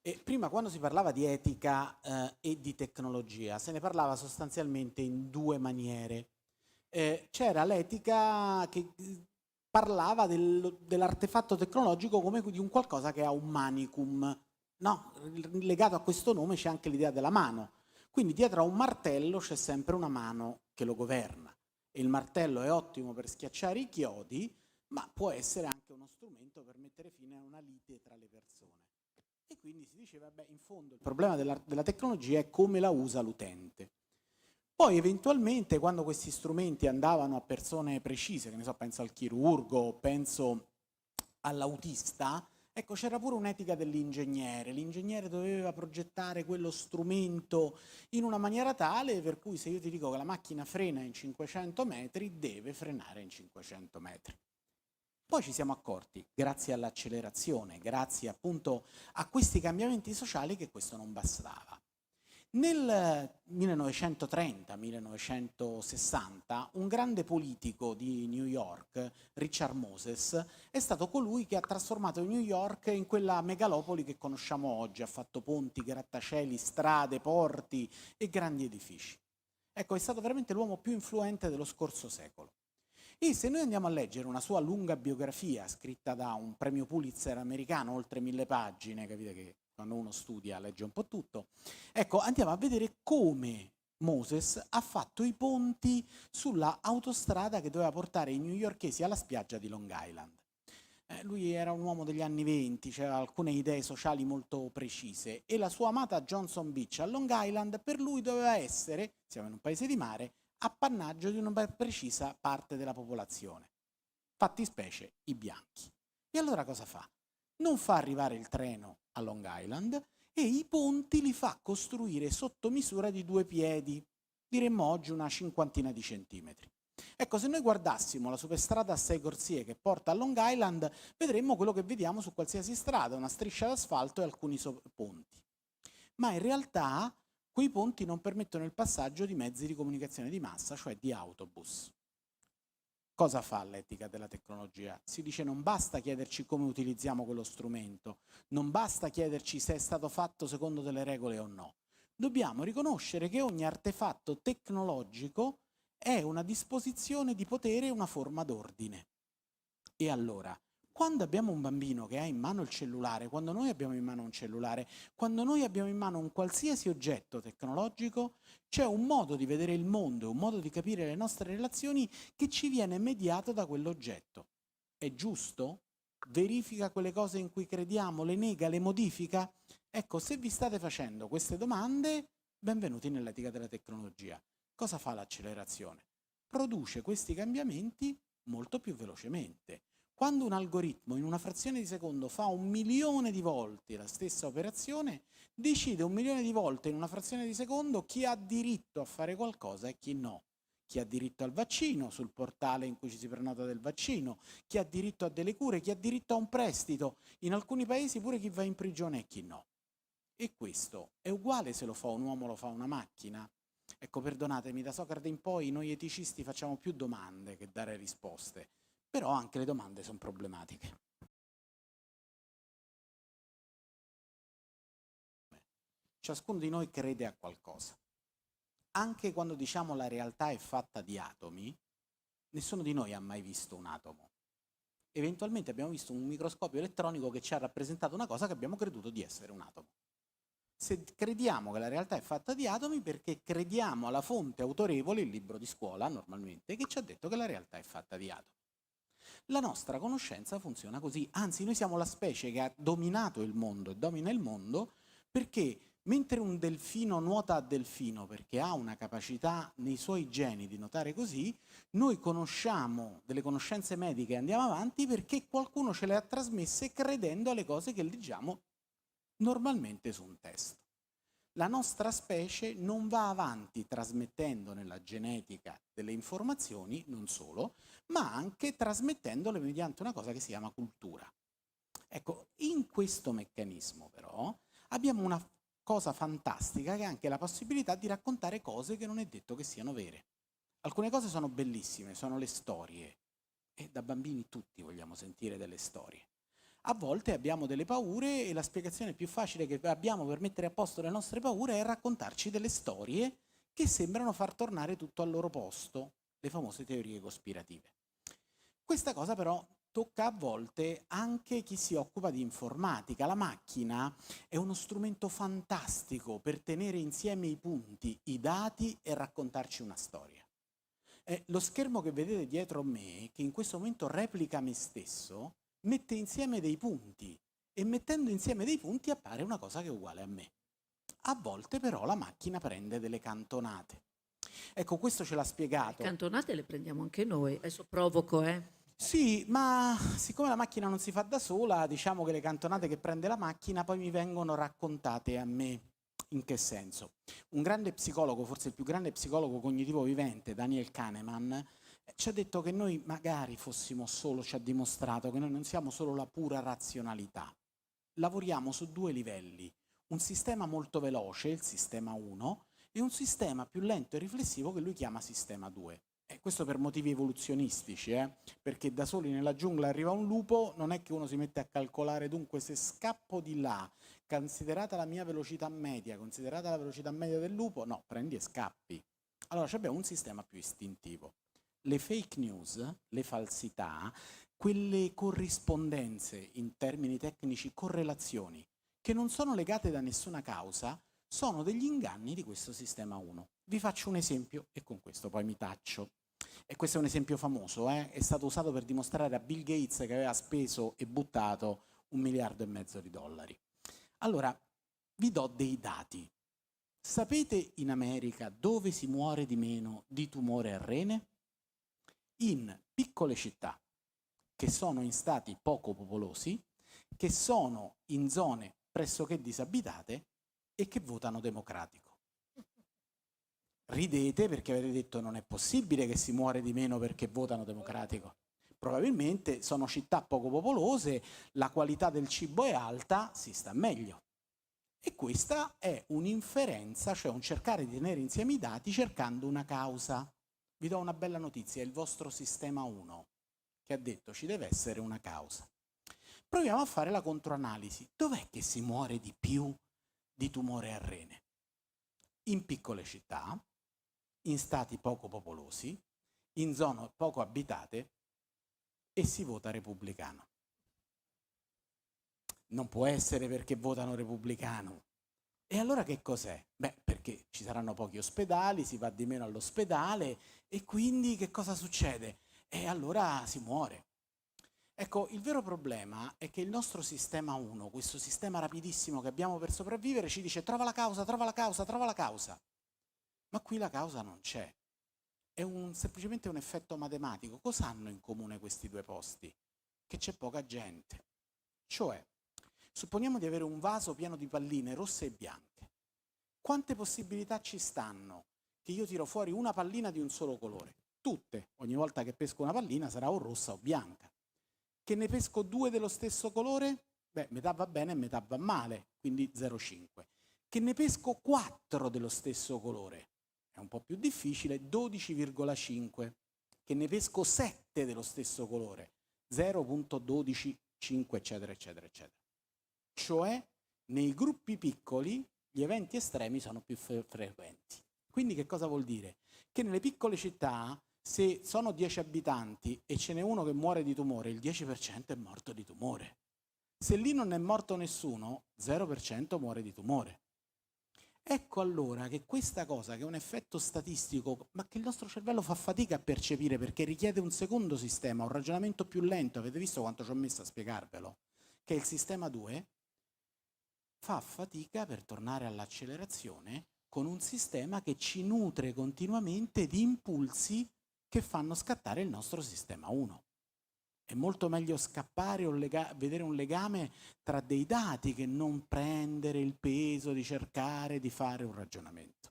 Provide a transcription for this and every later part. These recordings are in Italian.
E prima, quando si parlava di etica e di tecnologia, se ne parlava sostanzialmente in due maniere. C'era l'etica che parlava dell'artefatto tecnologico come di un qualcosa che ha un manicum, no? Legato a questo nome c'è anche l'idea della mano. Quindi dietro a un martello c'è sempre una mano che lo governa. E il martello è ottimo per schiacciare i chiodi, ma può essere anche uno strumento per mettere fine a una lite tra le persone. E quindi si diceva, beh, in fondo il problema della tecnologia è come la usa l'utente. Poi eventualmente quando questi strumenti andavano a persone precise, che ne so, penso al chirurgo, penso all'autista, ecco, c'era pure un'etica dell'ingegnere. L'ingegnere doveva progettare quello strumento in una maniera tale per cui se io ti dico che la macchina frena in 500 metri, deve frenare in 500 metri. Poi ci siamo accorti, grazie all'accelerazione, grazie appunto a questi cambiamenti sociali, che questo non bastava. Nel 1930-1960 un grande politico di New York, Richard Moses, è stato colui che ha trasformato New York in quella megalopoli che conosciamo oggi, ha fatto ponti, grattacieli, strade, porti e grandi edifici. Ecco, è stato veramente l'uomo più influente dello scorso secolo. E se noi andiamo a leggere una sua lunga biografia scritta da un premio Pulitzer americano, oltre 1000 pagine, capite che quando uno studia legge un po' tutto, ecco, andiamo a vedere come Moses ha fatto i ponti sulla autostrada che doveva portare i newyorkesi alla spiaggia di Long Island. Lui era un uomo degli anni 20, aveva alcune idee sociali molto precise e la sua amata Johnson Beach a Long Island per lui doveva essere, siamo in un paese di mare, appannaggio di una precisa parte della popolazione, fattispecie i bianchi. E allora cosa fa? Non fa arrivare il treno a Long Island e i ponti li fa costruire sotto misura di 2 piedi, diremmo oggi una cinquantina di centimetri. Ecco, se noi guardassimo la superstrada a 6 corsie che porta a Long Island, vedremmo quello che vediamo su qualsiasi strada, una striscia d'asfalto e alcuni ponti. Ma in realtà quei ponti non permettono il passaggio di mezzi di comunicazione di massa, cioè di autobus. Cosa fa l'etica della tecnologia? Si dice non basta chiederci come utilizziamo quello strumento, non basta chiederci se è stato fatto secondo delle regole o no. Dobbiamo riconoscere che ogni artefatto tecnologico è una disposizione di potere e una forma d'ordine. E allora, quando abbiamo un bambino che ha in mano il cellulare, quando noi abbiamo in mano un cellulare, quando noi abbiamo in mano un qualsiasi oggetto tecnologico, c'è un modo di vedere il mondo, un modo di capire le nostre relazioni che ci viene mediato da quell'oggetto. È giusto? Verifica quelle cose in cui crediamo, le nega, le modifica? Ecco, se vi state facendo queste domande, benvenuti nell'etica della tecnologia. Cosa fa l'accelerazione? Produce questi cambiamenti molto più velocemente. Quando un algoritmo in una frazione di secondo fa 1.000.000 di volte la stessa operazione, decide 1.000.000 di volte in una frazione di secondo chi ha diritto a fare qualcosa e chi no. Chi ha diritto al vaccino sul portale in cui ci si prenota del vaccino, chi ha diritto a delle cure, chi ha diritto a un prestito, in alcuni paesi pure chi va in prigione e chi no. E questo è uguale se lo fa un uomo o lo fa una macchina? Ecco, perdonatemi, da Socrate in poi noi eticisti facciamo più domande che dare risposte, però anche le domande sono problematiche. Ciascuno di noi crede a qualcosa. Anche quando diciamo la realtà è fatta di atomi, nessuno di noi ha mai visto un atomo. Eventualmente abbiamo visto un microscopio elettronico che ci ha rappresentato una cosa che abbiamo creduto di essere un atomo. Se crediamo che la realtà è fatta di atomi, perché crediamo alla fonte autorevole, il libro di scuola normalmente, che ci ha detto che la realtà è fatta di atomi. La nostra conoscenza funziona così, anzi noi siamo la specie che ha dominato il mondo e domina il mondo perché mentre un delfino nuota a delfino perché ha una capacità nei suoi geni di nuotare così, noi conosciamo delle conoscenze mediche e andiamo avanti perché qualcuno ce le ha trasmesse credendo alle cose che leggiamo normalmente su un testo. La nostra specie non va avanti trasmettendo nella genetica delle informazioni, non solo, ma anche trasmettendole mediante una cosa che si chiama cultura. Ecco, in questo meccanismo però abbiamo una cosa fantastica che è anche la possibilità di raccontare cose che non è detto che siano vere. Alcune cose sono bellissime, sono le storie, e da bambini tutti vogliamo sentire delle storie. A volte abbiamo delle paure e la spiegazione più facile che abbiamo per mettere a posto le nostre paure è raccontarci delle storie che sembrano far tornare tutto al loro posto, le famose teorie cospirative. Questa cosa però tocca a volte anche chi si occupa di informatica. La macchina è uno strumento fantastico per tenere insieme i punti, i dati e raccontarci una storia. Lo schermo che vedete dietro me, che in questo momento replica me stesso, mette insieme dei punti e mettendo insieme dei punti appare una cosa che è uguale a me. A volte però la macchina prende delle cantonate. Ecco, questo ce l'ha Le spiegato. cantonate le prendiamo anche noi. Adesso provoco, Sì, ma siccome la macchina non si fa da sola, diciamo che le cantonate che prende la macchina poi mi vengono raccontate a me. In che senso? Un grande psicologo, forse il più grande psicologo cognitivo vivente, Daniel Kahneman, ci ha detto che noi magari fossimo solo, ci ha dimostrato che noi non siamo solo la pura razionalità. Lavoriamo su due livelli, un sistema molto veloce, il sistema 1, e un sistema più lento e riflessivo che lui chiama sistema 2. Questo per motivi evoluzionistici, perché da soli nella giungla arriva un lupo, non è che uno si mette a calcolare dunque se scappo di là, considerata la mia velocità media, considerata la velocità media del lupo, no, prendi e scappi. Allora abbiamo un sistema più istintivo. Le fake news, le falsità, quelle corrispondenze, in termini tecnici correlazioni, che non sono legate da nessuna causa, sono degli inganni di questo sistema 1. Vi faccio un esempio e con questo poi mi taccio. E questo è un esempio famoso, è stato usato per dimostrare a Bill Gates che aveva speso e buttato $1,5 miliardi. Allora, vi do dei dati. Sapete in America dove si muore di meno di tumore al rene? In piccole città, che sono in stati poco popolosi, che sono in zone pressoché disabitate e che votano democratico. Ridete perché avete detto non è possibile che si muore di meno perché votano democratico. Probabilmente sono città poco popolose, la qualità del cibo è alta, si sta meglio. E questa è un'inferenza, cioè un cercare di tenere insieme i dati cercando una causa. Vi do una bella notizia, è il vostro sistema 1 che ha detto ci deve essere una causa. Proviamo a fare la controanalisi. Dov'è che si muore di più di tumore al rene? In piccole città, in stati poco popolosi, in zone poco abitate e si vota repubblicano. Non può essere perché votano repubblicano. E allora che cos'è? Beh, perché ci saranno pochi ospedali, si va di meno all'ospedale e quindi che cosa succede? E allora si muore. Ecco, il vero problema è che il nostro sistema 1, questo sistema rapidissimo che abbiamo per sopravvivere, ci dice trova la causa, trova la causa, trova la causa. Ma qui la causa non c'è. È semplicemente un effetto matematico. Cosa hanno in comune questi due posti? Che c'è poca gente. Cioè, supponiamo di avere un vaso pieno di palline rosse e bianche. Quante possibilità ci stanno che io tiro fuori una pallina di un solo colore? Tutte. Ogni volta che pesco una pallina sarà o rossa o bianca. Che ne pesco due dello stesso colore? Beh, metà va bene e metà va male, quindi 0,5. Che ne pesco 4 dello stesso colore? È un po' più difficile, 12,5. Che ne pesco 7 dello stesso colore? 0,125, eccetera, eccetera, eccetera. Cioè, nei gruppi piccoli gli eventi estremi sono più frequenti. Quindi che cosa vuol dire? Che nelle piccole città, se sono 10 abitanti e ce n'è uno che muore di tumore, il 10% è morto di tumore. Se lì non è morto nessuno, 0% muore di tumore. Ecco allora che questa cosa, che è un effetto statistico, ma che il nostro cervello fa fatica a percepire perché richiede un secondo sistema, un ragionamento più lento, avete visto quanto ci ho messo a spiegarvelo, che è il sistema 2, fa fatica per tornare all'accelerazione con un sistema che ci nutre continuamente di impulsi che fanno scattare il nostro sistema 1. È molto meglio scappare o vedere un legame tra dei dati che non prendere il peso di cercare di fare un ragionamento.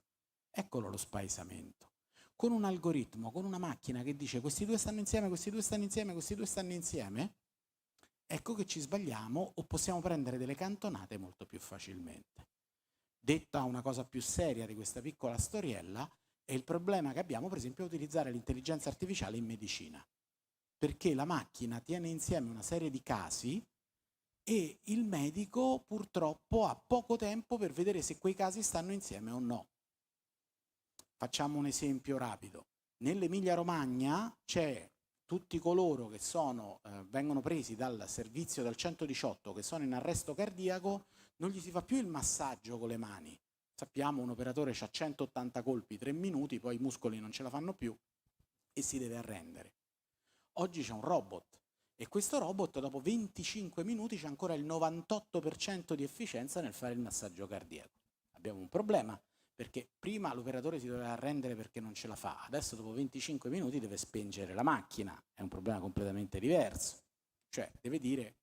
Eccolo lo spaesamento. Con un algoritmo, con una macchina che dice questi due stanno insieme, questi due stanno insieme, questi due stanno insieme, ecco che ci sbagliamo o possiamo prendere delle cantonate molto più facilmente. Detta una cosa più seria di questa piccola storiella, è il problema che abbiamo per esempio a utilizzare l'intelligenza artificiale in medicina. Perché la macchina tiene insieme una serie di casi e il medico purtroppo ha poco tempo per vedere se quei casi stanno insieme o no. Facciamo un esempio rapido. Nell'Emilia-Romagna c'è tutti coloro che vengono presi dal servizio del 118, che sono in arresto cardiaco, non gli si fa più il massaggio con le mani. Sappiamo, un operatore ha 180 colpi, 3 minuti, poi i muscoli non ce la fanno più e si deve arrendere. Oggi c'è un robot e questo robot dopo 25 minuti c'è ancora il 98% di efficienza nel fare il massaggio cardiaco. Abbiamo un problema, perché prima l'operatore si doveva arrendere perché non ce la fa, adesso dopo 25 minuti deve spengere la macchina, è un problema completamente diverso. Cioè deve dire,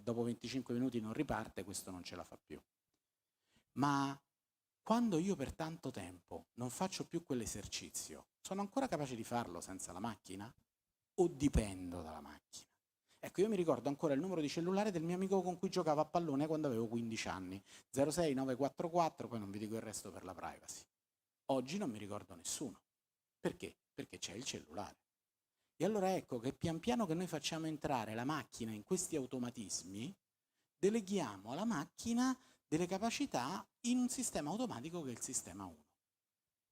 dopo 25 minuti non riparte, questo non ce la fa più. Ma quando io per tanto tempo non faccio più quell'esercizio, sono ancora capace di farlo senza la macchina? O dipendo dalla macchina? Ecco, io mi ricordo ancora il numero di cellulare del mio amico con cui giocavo a pallone quando avevo 15 anni, 06944, poi non vi dico il resto per la privacy. Oggi non mi ricordo nessuno. Perché? Perché c'è il cellulare. E allora ecco che pian piano che noi facciamo entrare la macchina in questi automatismi, deleghiamo alla macchina delle capacità in un sistema automatico che è il sistema 1.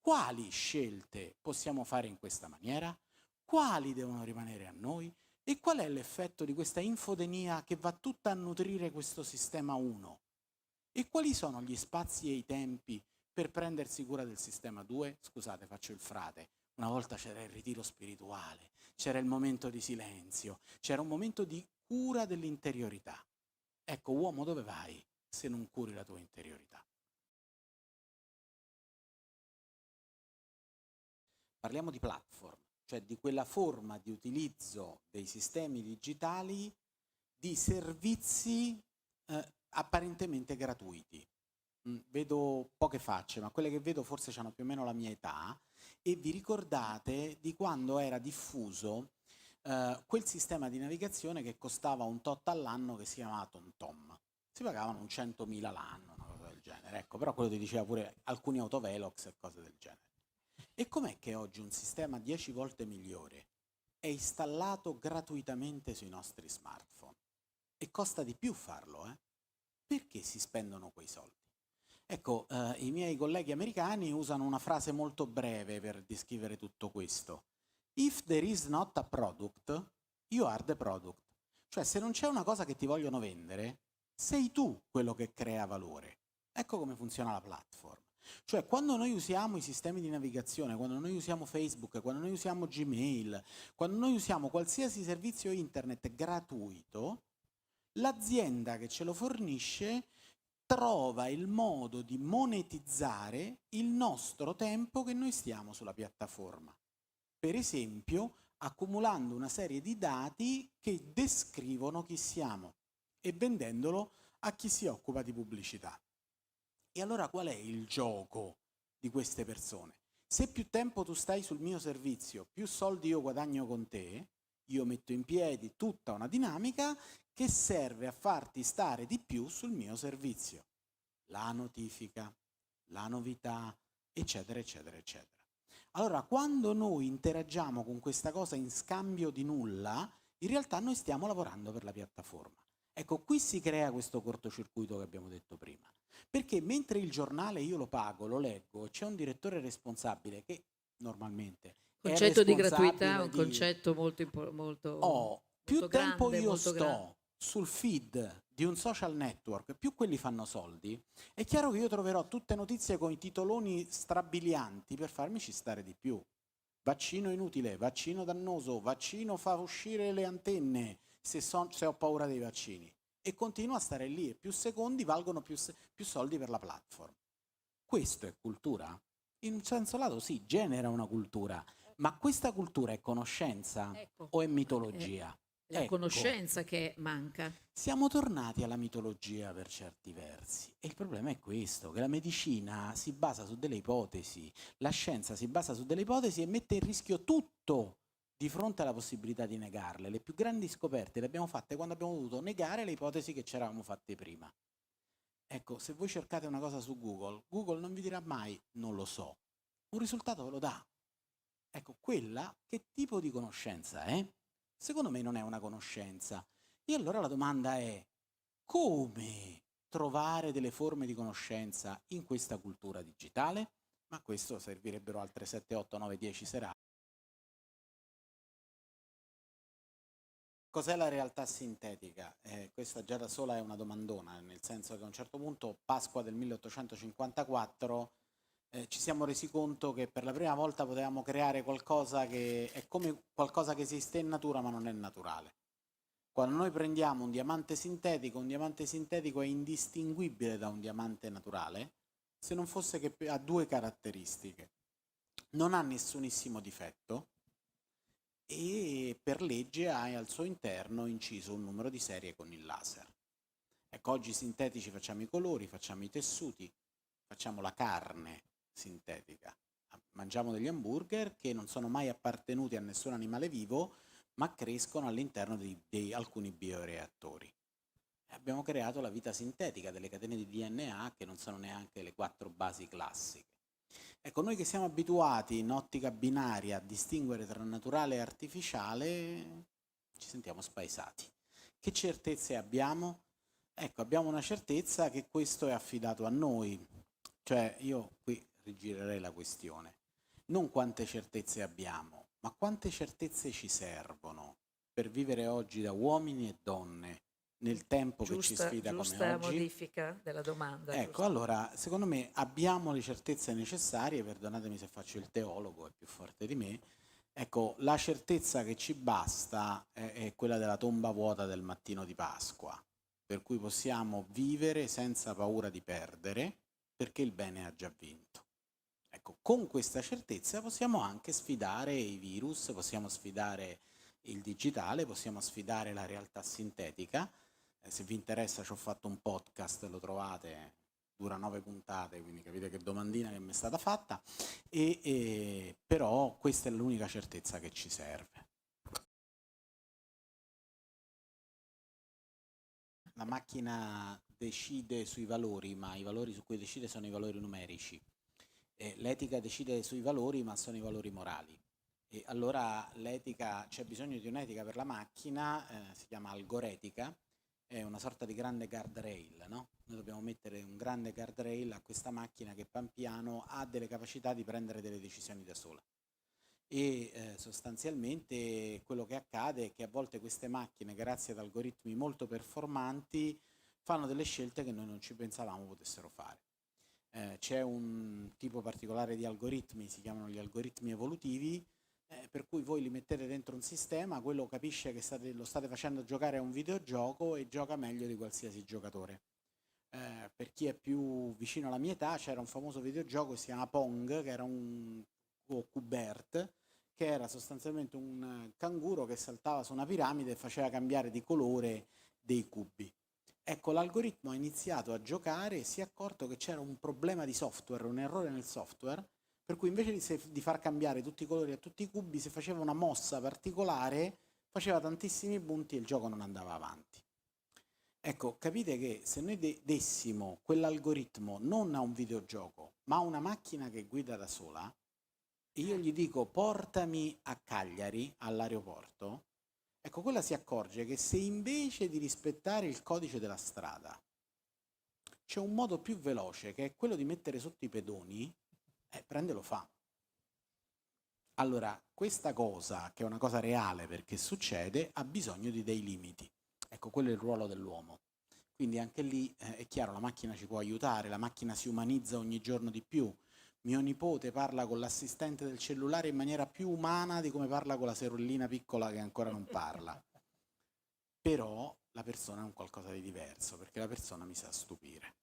Quali scelte possiamo fare in questa maniera? Quali devono rimanere a noi? E qual è l'effetto di questa infodemia che va tutta a nutrire questo sistema 1? E quali sono gli spazi e i tempi per prendersi cura del sistema 2? Scusate, faccio il frate. Una volta c'era il ritiro spirituale, c'era il momento di silenzio, c'era un momento di cura dell'interiorità. Ecco, uomo, dove vai se non curi la tua interiorità? Parliamo di platform, cioè di quella forma di utilizzo dei sistemi digitali di servizi apparentemente gratuiti. Vedo poche facce, ma quelle che vedo forse hanno più o meno la mia età, e vi ricordate di quando era diffuso quel sistema di navigazione che costava un tot all'anno, che si chiamava TomTom. Si pagavano un 100.000 l'anno, una cosa del genere. Ecco, però quello ti diceva pure alcuni autovelox e cose del genere. E com'è che oggi un sistema 10 volte migliore è installato gratuitamente sui nostri smartphone? E costa di più farlo, eh? Perché si spendono quei soldi? Ecco, i miei colleghi americani usano una frase molto breve per descrivere tutto questo. If there is not a product, you are the product. Cioè, se non c'è una cosa che ti vogliono vendere, sei tu quello che crea valore. Ecco come funziona la platform. Cioè, quando noi usiamo i sistemi di navigazione, quando noi usiamo Facebook, quando noi usiamo Gmail, quando noi usiamo qualsiasi servizio internet gratuito, l'azienda che ce lo fornisce trova il modo di monetizzare il nostro tempo che noi stiamo sulla piattaforma. Per esempio, accumulando una serie di dati che descrivono chi siamo e vendendolo a chi si occupa di pubblicità. E allora qual è il gioco di queste persone? Se più tempo tu stai sul mio servizio, più soldi io guadagno con te, io metto in piedi tutta una dinamica che serve a farti stare di più sul mio servizio. La notifica, la novità, eccetera, eccetera, eccetera. Allora, quando noi interagiamo con questa cosa in scambio di nulla, in realtà noi stiamo lavorando per la piattaforma. Ecco, qui si crea questo cortocircuito che abbiamo detto prima. Perché mentre il giornale io lo pago, lo leggo, c'è un direttore responsabile che normalmente Il è concetto di gratuità è responsabile un di... concetto molto, Più molto tempo grande, io molto grande. sto sul feed di un social network, più quelli fanno soldi, è chiaro che io troverò tutte notizie con i titoloni strabilianti per farmici stare di più. Vaccino inutile, vaccino dannoso, vaccino fa uscire le antenne se ho paura dei vaccini. E continuo a stare lì e più secondi valgono più soldi per la platform. Questo è cultura? In un senso lato sì, genera una cultura, ma questa cultura è conoscenza Ecco, o è è mitologia? la Ecco, conoscenza che manca. siamo tornati alla mitologia per certi versi e il problema è questo, che la medicina si basa su delle ipotesi, la scienza si basa su delle ipotesi e mette in rischio tutto di fronte alla possibilità di negarle. Le più grandi scoperte le abbiamo fatte quando abbiamo dovuto negare le ipotesi che ci eravamo fatte prima. Ecco, se voi cercate una cosa su Google, Google non vi dirà mai non lo so, un risultato ve lo dà. Ecco, quella che tipo di conoscenza è? Secondo me non è una conoscenza. E allora la domanda è, come trovare delle forme di conoscenza in questa cultura digitale? Ma a questo servirebbero altre 7, 8, 9, 10 serate. Cos'è la realtà sintetica? Questa già da sola è una domandona, nel senso che a un certo punto, Pasqua del 1854, ci siamo resi conto che per la prima volta potevamo creare qualcosa che è come qualcosa che esiste in natura ma non è naturale. Quando noi prendiamo un diamante sintetico è indistinguibile da un diamante naturale, se non fosse che ha due caratteristiche. Non ha nessunissimo difetto e per legge ha al suo interno inciso un numero di serie con il laser. Ecco, oggi sintetici facciamo i colori, facciamo i tessuti, facciamo la carne sintetica. Mangiamo degli hamburger che non sono mai appartenuti a nessun animale vivo, ma crescono all'interno di alcuni bioreattori. Abbiamo creato la vita sintetica, delle catene di DNA che non sono neanche le 4 basi classiche. Ecco, noi che siamo abituati in ottica binaria a distinguere tra naturale e artificiale, ci sentiamo spaesati. Che certezze abbiamo? Ecco, abbiamo una certezza che questo è affidato a noi. Cioè, io qui rigirerei la questione. Non quante certezze abbiamo, ma quante certezze ci servono per vivere oggi da uomini e donne nel tempo che ci sfida come Giusta oggi. modifica della domanda. Ecco, giusta. allora, secondo me abbiamo le certezze necessarie, perdonatemi se faccio il teologo, è più forte di me. Ecco, la certezza che ci basta è quella della tomba vuota del mattino di Pasqua, per cui possiamo vivere senza paura di perdere, perché il bene ha già vinto. Ecco, con questa certezza possiamo anche sfidare i virus, possiamo sfidare il digitale, possiamo sfidare la realtà sintetica. Se vi interessa ci ho fatto un podcast, lo trovate, dura 9 puntate, quindi capite che domandina che mi è stata fatta, però questa è l'unica certezza che ci serve. La macchina decide sui valori, ma i valori su cui decide sono i valori numerici. L'etica decide sui valori, ma sono i valori morali. E allora l'etica, c'è bisogno di un'etica per la macchina, si chiama algoretica, è una sorta di grande guardrail, no? Noi dobbiamo mettere un grande guardrail a questa macchina che pian piano ha delle capacità di prendere delle decisioni da sola. E sostanzialmente quello che accade è che a volte queste macchine, grazie ad algoritmi molto performanti, fanno delle scelte che noi non ci pensavamo potessero fare. C'è un tipo particolare di algoritmi, si chiamano gli algoritmi evolutivi, per cui voi li mettete dentro un sistema, quello capisce che lo state facendo giocare a un videogioco e gioca meglio di qualsiasi giocatore. Per chi è più vicino alla mia età c'era un famoso videogioco che si chiama Pong, che era o Qbert, che era sostanzialmente un canguro che saltava su una piramide e faceva cambiare di colore dei cubi. Ecco, l'algoritmo ha iniziato a giocare e si è accorto che c'era un problema di software, un errore nel software, per cui invece di far cambiare tutti i colori a tutti i cubi, se faceva una mossa particolare, faceva tantissimi punti e il gioco non andava avanti. Ecco, capite che se noi dessimo quell'algoritmo non a un videogioco, ma a una macchina che guida da sola, e io gli dico portami a Cagliari, all'aeroporto, ecco, quella si accorge che se invece di rispettare il codice della strada c'è un modo più veloce, che è quello di mettere sotto i pedoni, prende e lo fa. Allora, questa cosa, che è una cosa reale perché succede, ha bisogno di dei limiti. Ecco, quello è il ruolo dell'uomo. Quindi anche lì è chiaro, la macchina ci può aiutare, la macchina si umanizza ogni giorno di più. Mio nipote parla con l'assistente del cellulare in maniera più umana di come parla con la sorellina piccola che ancora non parla. Però la persona è un qualcosa di diverso, perché la persona mi sa stupire.